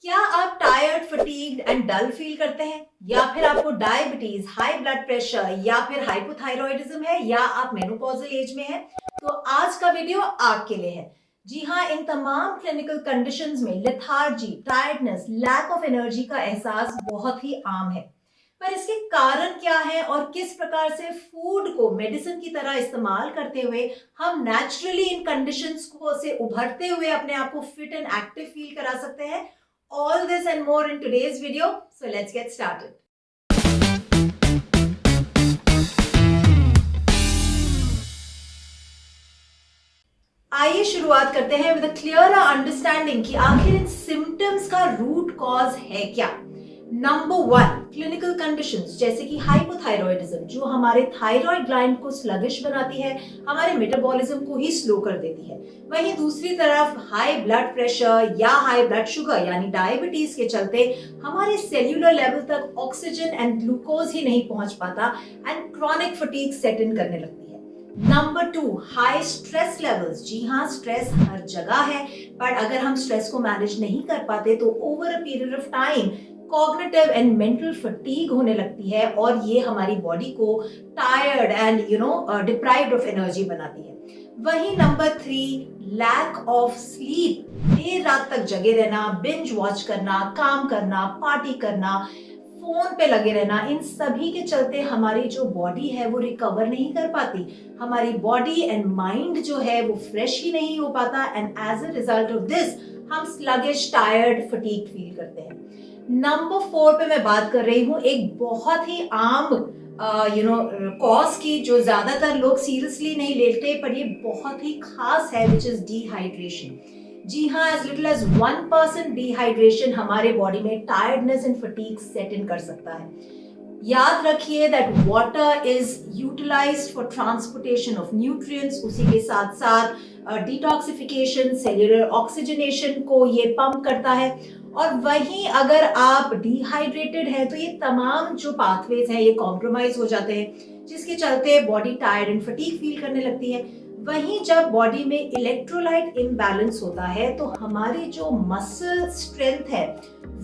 क्या आप tired, fatigued and dull feel करते हैं? या फिर आपको डायबिटीज, हाई ब्लड प्रेशर या फिर हाइपोथायरॉयडिज्म है, या आप मेनोपॉजल एज में हैं? तो आज का वीडियो आपके लिए है। जी हाँ, इन तमाम क्लिनिकल कंडीशंस में lethargy, tiredness, lack of energy का एहसास बहुत ही आम है। पर इसके कारण क्या है और किस प्रकार से फूड को मेडिसिन की तरह इस्तेमाल करते हुए हम नेचुरली इन कंडीशंस को से उभरते हुए अपने आप को फिट एंड एक्टिव फील करा सकते हैं? All this and more in today's video. So let's get started. आइए शुरुआत करते हैं विद अ क्लियर अंडरस्टैंडिंग कि आखिर इन सिम्टम्स का रूट कॉज है क्या। नंबर 1, क्लिनिकल कंडीशंस जैसे कि हाइपोथायरॉयडिज्म, जो हमारे थायराइड ग्लैंड को स्लगिश बनाती है, हमारे मेटाबॉलिज्म को ही स्लो कर देती है। वहीं दूसरी तरफ हाई ब्लड प्रेशर या हाई ब्लड शुगर यानी डायबिटीज के चलते हमारे सेल्यूलर लेवल तक ऑक्सीजन एंड ग्लूकोज ही नहीं पहुंच पाता and chronic fatigue set in करने लगती है। Number 2, high stress levels. जी हाँ, स्ट्रेस हर जगह है, पर अगर हम स्ट्रेस को मैनेज नहीं कर पाते तो over a period of time cognitive and mental fatigue होने लगती है और ये हमारी बॉडी को tired and deprived of energy बनाती है। वहीं नंबर 3, लैक ऑफ स्लीप। देर रात तक जगे रहना, बिंज वॉच करना, काम करना, पार्टी करना, फोन पे लगे रहना, इन सभी के चलते हमारी जो बॉडी है वो रिकवर नहीं कर पाती। हमारी बॉडी एंड माइंड जो है वो फ्रेश ही नहीं हो पाता and as a result of this हम स्लगिश, टायर्ड, फटीग फील करते हैं। नंबर 4 पे मैं बात कर रही हूँ एक बहुत ही आम कॉज की, जो ज्यादातर लोग सीरियसली नहीं लेते, पर ये बहुत ही खास है, विच इज डिहाइड्रेशन। जी हाँ, एज लिटिल एज 1% डिहाइड्रेशन हमारे बॉडी में tiredness and fatigue set in कर सकता है। याद रखिए that water is utilised for transportation of nutrients, उसी के साथ साथ डिटॉक्सिफिकेशन, सेल्यूलर ऑक्सीजनेशन को ये पंप करता है। और वहीं अगर आप डिहाइड्रेटेड है तो ये तमाम जो पाथवेज हैं ये कॉम्प्रोमाइज हो जाते हैं, जिसके चलते body tired and fatigue feel करने लगती है। वहीं जब बॉडी में इलेक्ट्रोलाइट इम्बैलेंस होता है तो हमारी जो मसल स्ट्रेंथ है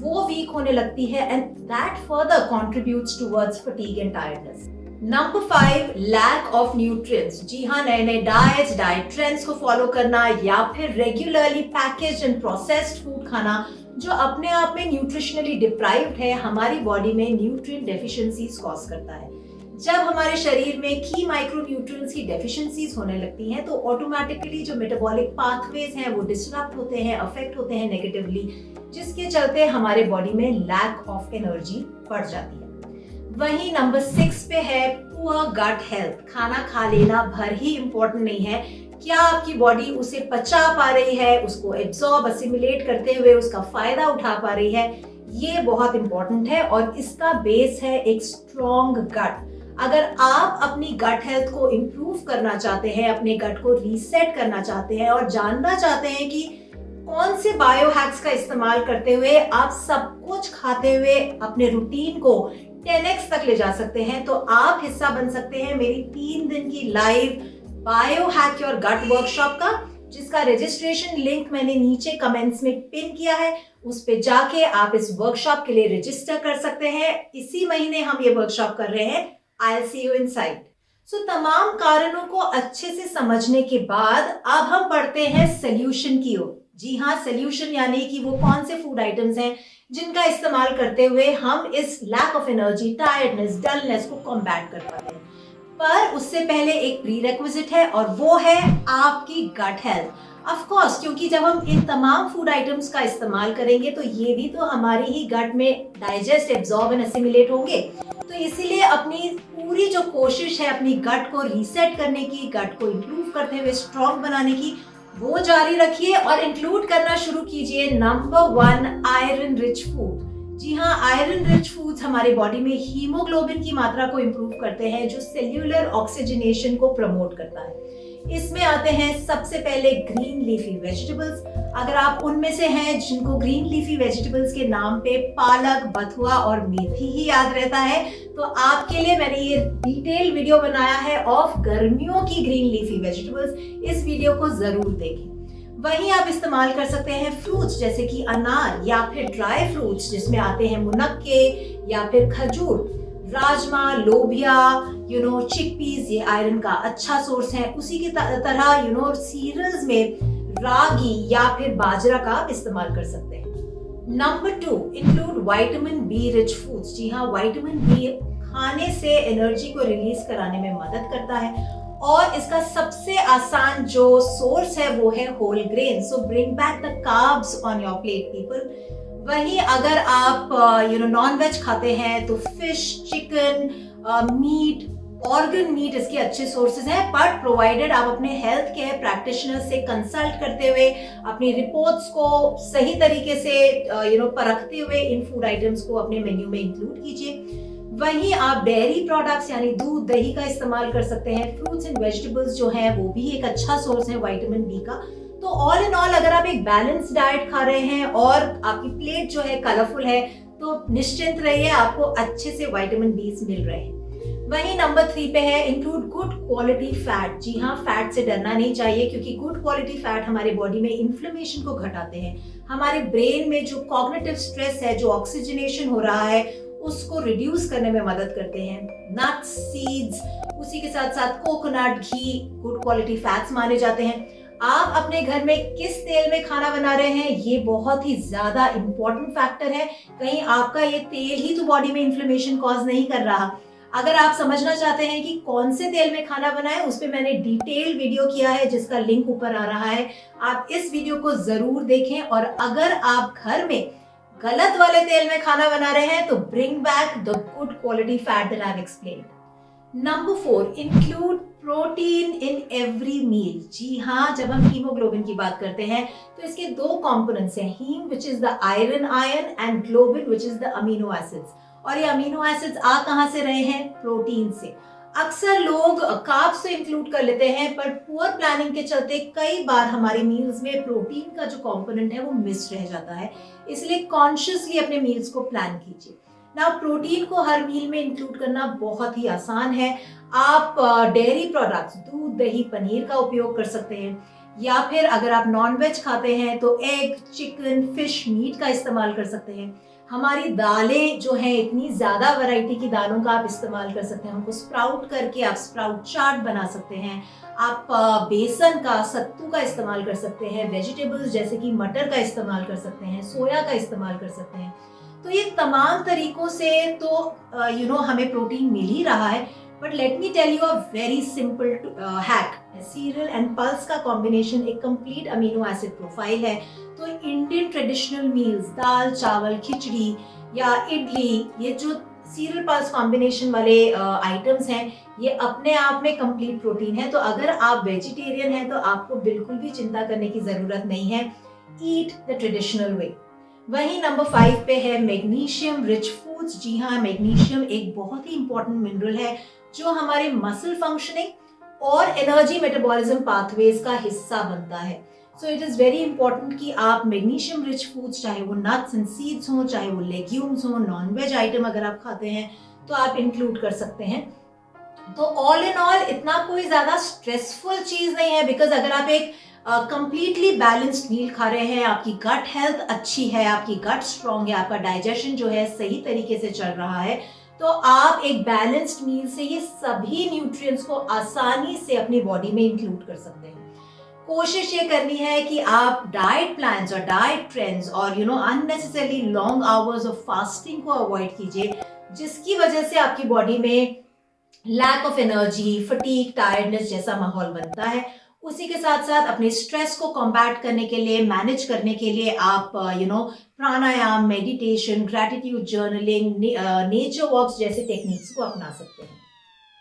वो वीक होने लगती है and that further contributes towards fatigue and tiredness. Number 5, lack of nutrients. जी हाँ, नए नए डाइट ट्रेंड्स को फॉलो करना या फिर regularly packaged and processed food खाना, जो अपने आप में न्यूट्रिशनली डिप्राइव्ड है, हमारी बॉडी में न्यूट्रिएंट डेफिशिएंसीज कॉज करता है। जब हमारे शरीर में की माइक्रो न्यूट्रिएंट्स की डेफिशिएंसीज होने लगती हैं तो ऑटोमेटिकली जो मेटाबॉलिक पाथवेज हैं वो डिस्टर्ब होते हैं, अफेक्ट होते हैं नेगेटिवली, जिसके चलते हमारे बॉडी में लैक ऑफ एनर्जी बढ़ जाती है। वहीं नंबर 6 पे है पुअर गट हेल्थ। खाना खा लेना भर ही इम्पोर्टेंट नहीं है, क्या आपकी बॉडी उसे पचा पा रही है, उसको एब्जॉर्ब, असिमिलेट करते हुए उसका फायदा उठा पा रही है, ये बहुत इंपॉर्टेंट है। और इसका बेस है एक स्ट्रॉन्ग गट। अगर आप अपनी गट हेल्थ को इम्प्रूव करना चाहते हैं, अपने गट को रीसेट करना चाहते हैं और जानना चाहते हैं कि कौन से बायो हैक्स का इस्तेमाल करते हुए आप सब कुछ खाते हुए अपने रूटीन को 10x तक ले जा सकते हैं, तो आप हिस्सा बन सकते हैं मेरी 3 दिन की live bio hack your gut workshop का, जिसका रजिस्ट्रेशन लिंक मैंने नीचे कमेंट्स में पिन किया है। उस पे जाके आप इस वर्कशॉप के लिए रजिस्टर कर सकते हैं। इसी महीने हम ये वर्कशॉप कर रहे हैं। I'll see you inside. सो तमाम कारणों को अच्छे से समझने के बाद अब हम बढ़ते हैं सोल्यूशन की ओर। जी हाँ, सोल्यूशन यानी कि वो कौन से फूड आइटम्स हैं जिनका इस्तेमाल करते हुए हम इस lack of energy, tiredness, dullness को कॉम्बैट कर पाते हैं। पर उससे पहले एक प्री रेक्विजिट है और वो है आपकी गट हेल्थ। ऑफ कोर्स, क्योंकि जब हम इन तमाम फूड आइटम्स का इस्तेमाल करेंगे तो ये भी तो हमारी ही गट में डाइजेस्ट, एब्जॉर्ब एंड असिमिलेट होंगे। तो इसीलिए अपनी पूरी जो कोशिश है अपनी गट को रीसेट करने की, गट को इंप्रूव करते हुए स्ट्रॉन्ग बनाने की, वो जारी रखिए और इंक्लूड करना शुरू कीजिए। Number 1, iron rich food. जी हाँ, आयरन रिच फूड्स हमारे बॉडी में हीमोग्लोबिन की मात्रा को इम्प्रूव करते हैं, जो सेल्यूलर ऑक्सीजनेशन को प्रमोट करता है। इसमें आते हैं सबसे पहले ग्रीन लीफी वेजिटेबल्स। अगर आप उनमें से हैं जिनको ग्रीन लीफी वेजिटेबल्स के नाम पे पालक, बथुआ और मेथी ही याद रहता है, तो आपके लिए मैंने ये डिटेल वीडियो बनाया है ऑफ गर्मियों की ग्रीन लीफी वेजिटेबल्स। इस वीडियो को जरूर देखें। वहीं आप इस्तेमाल कर सकते हैं फ्रूट्स जैसे कि अनार या फिर ड्राई फ्रूट्स जिसमें आते हैं मुनक्के या फिर खजूर, राजमा, लोबिया, चिकपीस, ये आयरन का अच्छा सोर्स है। उसी की तरह सीरियल्स में रागी या फिर बाजरा का इस्तेमाल कर सकते हैं। Number 2, include vitamin B rich foods. जी हाँ, विटामिन बी खाने से एनर्जी को रिलीज कराने में मदद करता है और इसका सबसे आसान जो सोर्स है वो है whole grain. So bring back the carbs on your plate people. वहीं अगर आप नॉन वेज खाते हैं तो fish, chicken, meat, organ meat इसके अच्छे सोर्सेज हैं, बट प्रोवाइडेड आप अपने हेल्थ केयर प्रैक्टिशनर से कंसल्ट करते हुए अपनी रिपोर्ट्स को सही तरीके से परखते हुए इन फूड आइटम्स को अपने मेन्यू में इंक्लूड कीजिए। वहीं आप डेयरी प्रोडक्ट्स यानी दूध, दही का इस्तेमाल कर सकते हैं। फ्रूट्स एंड वेजिटेबल्स जो है वो भी एक अच्छा सोर्स है विटामिन बी का। तो ऑल इन ऑल अगर आप एक बैलेंस डाइट खा रहे हैं और आपकी प्लेट जो है कलरफुल है तो निश्चिंत रहिए, आपको अच्छे से विटामिन बी मिल रहे हैं। वहीं नंबर 3 पे है इंक्लूड गुड क्वालिटी फैट। जी हाँ, फैट से डरना नहीं चाहिए क्योंकि गुड क्वालिटी फैट हमारे बॉडी में इन्फ्लेमेशन को घटाते हैं। हमारे ब्रेन में जो कॉग्निटिव स्ट्रेस है, जो ऑक्सीजनेशन हो रहा है, उसको रिड्यूस करने में मदद करते हैं। नट्स, सीड्स, उसी के साथ साथ कोकोनट, घी गुड क्वालिटी फैट्स माने जाते हैं। आप अपने घर में किस तेल में खाना बना रहे हैं ये बहुत ही ज्यादा इंपॉर्टेंट फैक्टर है। कहीं आपका ये तेल ही तो बॉडी में इन्फ्लेमेशन कॉज नहीं कर रहा। अगर आप समझना चाहते हैं कि कौन से तेल में खाना बनाएं, उस पे मैंने डिटेल वीडियो किया है जिसका लिंक ऊपर आ रहा है। आप इस वीडियो को जरूर देखें और अगर आप घर में गलत वाले तेल में खाना बना रहे हैं तो bring back the good quality fat that I have explained. Number 4, include protein in every meal. जी हाँ, जब हम हीमोग्लोबिन की बात करते हैं तो इसके 2 कंपोनेंट्स हैं, heme which is the iron and globin which is the amino acids. और ये अमीनो एसिड्स आ कहां से रहे हैं? प्रोटीन से। अक्सर लोग कार्ब्स तो इंक्लूड कर लेते हैं पर पुअर प्लानिंग के चलते कई बार हमारी मील्स में प्रोटीन का जो कंपोनेंट है वो मिस रह जाता है, इसलिए कॉन्शियसली अपने मील्स को प्लान कीजिए। नाउ प्रोटीन को हर मील में इंक्लूड करना बहुत ही आसान है। आप डेयरी प्रोडक्ट्स, दूध, दही, पनीर का उपयोग कर सकते हैं या फिर अगर आप नॉन वेज खाते हैं तो एग, चिकन, फिश, मीट का इस्तेमाल कर सकते हैं। हमारी दालें जो हैं, इतनी ज्यादा वैरायटी की दालों का आप इस्तेमाल कर सकते हैं। उनको स्प्राउट करके आप स्प्राउट चाट बना सकते हैं। आप बेसन का, सत्तू का इस्तेमाल कर सकते हैं। वेजिटेबल्स जैसे कि मटर का इस्तेमाल कर सकते हैं, सोया का इस्तेमाल कर सकते हैं। तो ये तमाम तरीकों से तो हमें प्रोटीन मिल ही रहा है। But let me tell you a very simple hack. Cereal and pulse का कॉम्बिनेशन एक कंप्लीट अमीनो एसिड प्रोफाइल है। तो इंडियन ट्रेडिशनल मील्स, दाल, चावल, खिचड़ी या इडली, ये जो सीरियल पल्स कॉम्बिनेशन वाले आइटम्स हैं, ये अपने आप में कंप्लीट प्रोटीन है। तो अगर आप वेजिटेरियन हैं तो आपको बिल्कुल भी चिंता करने की जरूरत नहीं है। Eat the traditional way. वहीं नंबर 5 पे है मैग्नीशियम रिच फूड्स। जी हाँ, मैग्नीशियम एक बहुत ही इंपॉर्टेंट मिनरल है जो हमारे मसल फंक्शनिंग और एनर्जी मेटाबॉलिज्म पाथवेज का हिस्सा बनता है। So it is very important कि आप मैग्नीशियम रिच फूड्स, चाहे वो नट्स एंड सीड्स हों, चाहे वो लेग्यूम्स हों, नॉन वेज आइटम अगर आप खाते हैं तो आप इंक्लूड कर सकते हैं। तो ऑल इन ऑल इतना कोई ज्यादा स्ट्रेसफुल चीज नहीं है, बिकॉज अगर आप एक कंप्लीटली बैलेंस्ड मील खा रहे हैं, आपकी गट हेल्थ अच्छी है, आपकी गट स्ट्रॉन्ग है, आपका डाइजेशन जो है सही तरीके से चल रहा है, तो आप एक बैलेंस्ड मील से ये सभी न्यूट्रिएंट्स को आसानी से अपनी बॉडी में इंक्लूड कर सकते हैं। कोशिश ये करनी है कि आप डाइट प्लान्स और डाइट ट्रेंड्स और unnecessary long hours of fasting को अवॉइड कीजिए, जिसकी वजह से आपकी बॉडी में lack of energy, fatigue, tiredness जैसा माहौल बनता है। उसी के साथ साथ अपने स्ट्रेस को कॉम्बैट करने के लिए, मैनेज करने के लिए आप प्राणायाम, meditation, gratitude journaling, nature walks जैसे टेक्निक्स को अपना सकते हैं।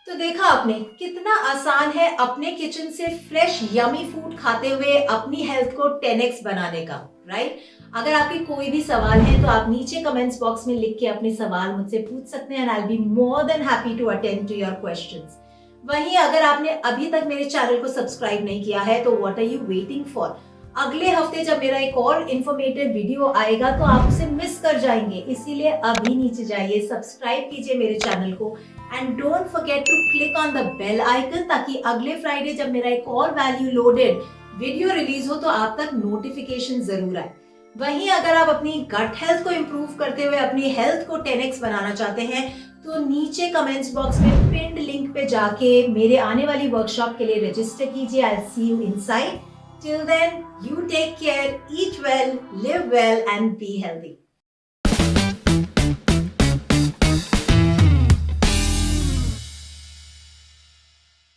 तो देखा आपने कितना आसान है अपने किचन से फ्रेश यमी फूड खाते हुए अपनी हेल्थ को 10x बनाने का, राइट? अगर आपके कोई भी सवाल है तो आप नीचे कमेंट्स बॉक्स में लिख के अपने सवाल मुझसे पूछ सकते हैं and I will be more than happy to attend to your questions. वहीं अगर आपने अभी तक मेरे चैनल को सब्सक्राइब नहीं किया है तो what are you waiting for? अगले हफ्ते जब मेरा एक और इन्फॉर्मेटिव वीडियो आएगा तो आप उसे मिस कर जाएंगे, इसीलिए अभी नीचे जाइए, सब्सक्राइब कीजिए मेरे चैनल को and don't forget to click on the bell icon, ताकि अगले फ्राइडे जब मेरा एक और वैल्यू लोडेड वीडियो रिलीज हो तो आप तक नोटिफिकेशन जरूर आए। वहीं अगर आप अपनी गट हेल्थ को इंप्रूव करते हुए अपनी हेल्थ को 10x बनाना चाहते हैं तो नीचे कमेंट्स बॉक्स में पिन्ड लिंक पे जाके मेरे आने वाली वर्कशॉप के लिए रजिस्टर कीजिए। I see you inside. Till then, you take care, eat well, live well and be healthy.